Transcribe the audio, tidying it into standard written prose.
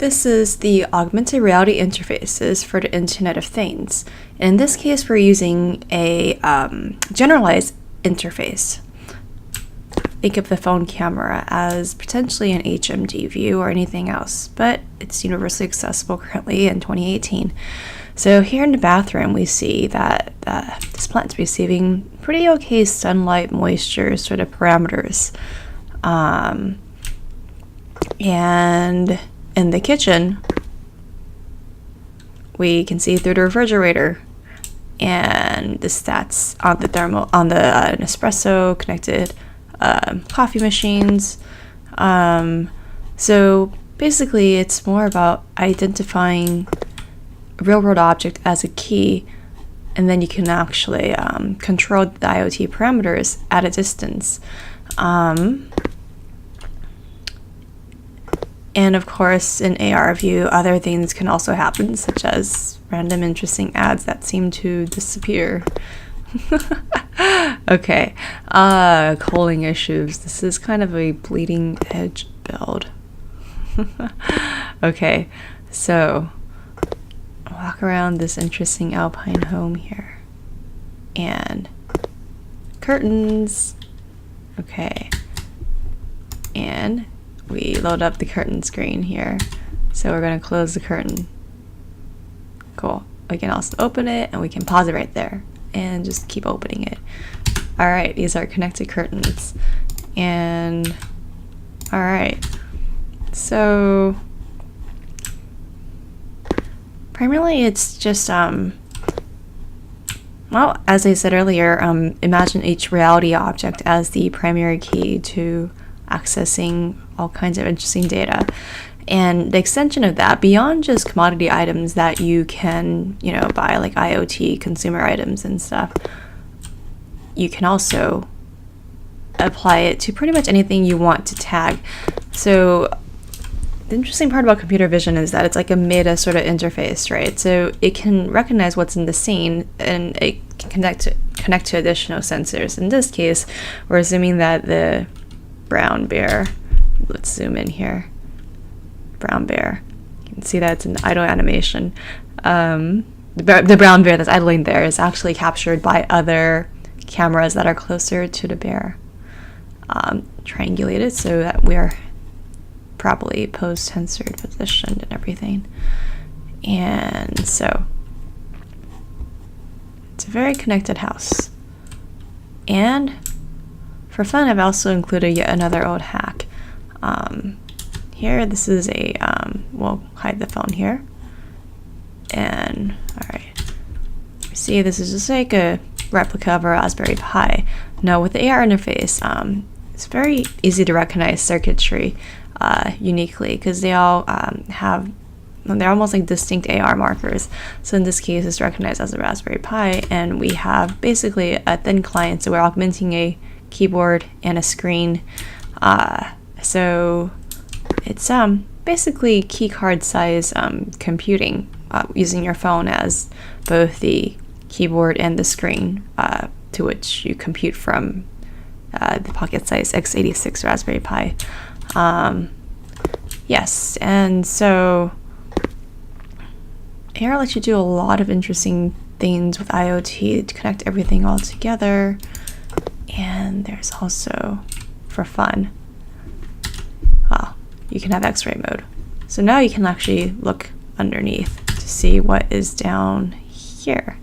This is the augmented reality interfaces for the Internet of Things. In this case, we're using a generalized interface. Think of the phone camera as potentially an HMD view or anything else, but it's universally accessible currently in 2018. So here in the bathroom, we see that this plant's receiving pretty okay sunlight, moisture sort of parameters. And in the kitchen, we can see through the refrigerator and the stats on the Nespresso connected coffee machines. So basically, it's more about identifying a real-world object as a key, and then you can actually control the IoT parameters at a distance. And of course, in AR view, other things can also happen, such as random interesting ads that seem to disappear. Okay, culling issues. This is kind of a bleeding edge build. Okay, so walk around this interesting alpine home here. And curtains. Okay. And we load up the curtain screen here. So we're going to close the curtain. Cool. We can also open it, and we can pause it right there and just keep opening it. All right, these are connected curtains. And all right. So primarily it's just well, as I said earlier, imagine each reality object as the primary key to accessing all kinds of interesting data. And the extension of that, beyond just commodity items that you can, buy, like IoT consumer items and stuff, you can also apply it to pretty much anything you want to tag. So the interesting part about computer vision is that it's like a meta sort of interface, right? So it can recognize what's in the scene, and it can connect to additional sensors. In this case, we're assuming that the brown bear, let's zoom in here, brown bear, you can see that it's an idle animation. The brown bear that's idling there is actually captured by other cameras that are closer to the bear, triangulated so that we're properly post-tensored positioned and everything. And so it's a very connected house. And for fun, I've also included yet another old hack. Here, this is a, we'll hide the phone here. And, all right. You see, this is just like a replica of a Raspberry Pi. Now, with the AR interface, it's very easy to recognize circuitry uniquely, because they all they're almost like distinct AR markers. So in this case, it's recognized as a Raspberry Pi, and we have basically a thin client, so we're augmenting a keyboard and a screen. So it's basically key card size computing, using your phone as both the keyboard and the screen, to which you compute from the pocket size x86 Raspberry Pi. Yes, and so AR lets you do a lot of interesting things with IoT to connect everything all together. And there's also, for fun, well, you can have X-ray mode. So now you can actually look underneath to see what is down here.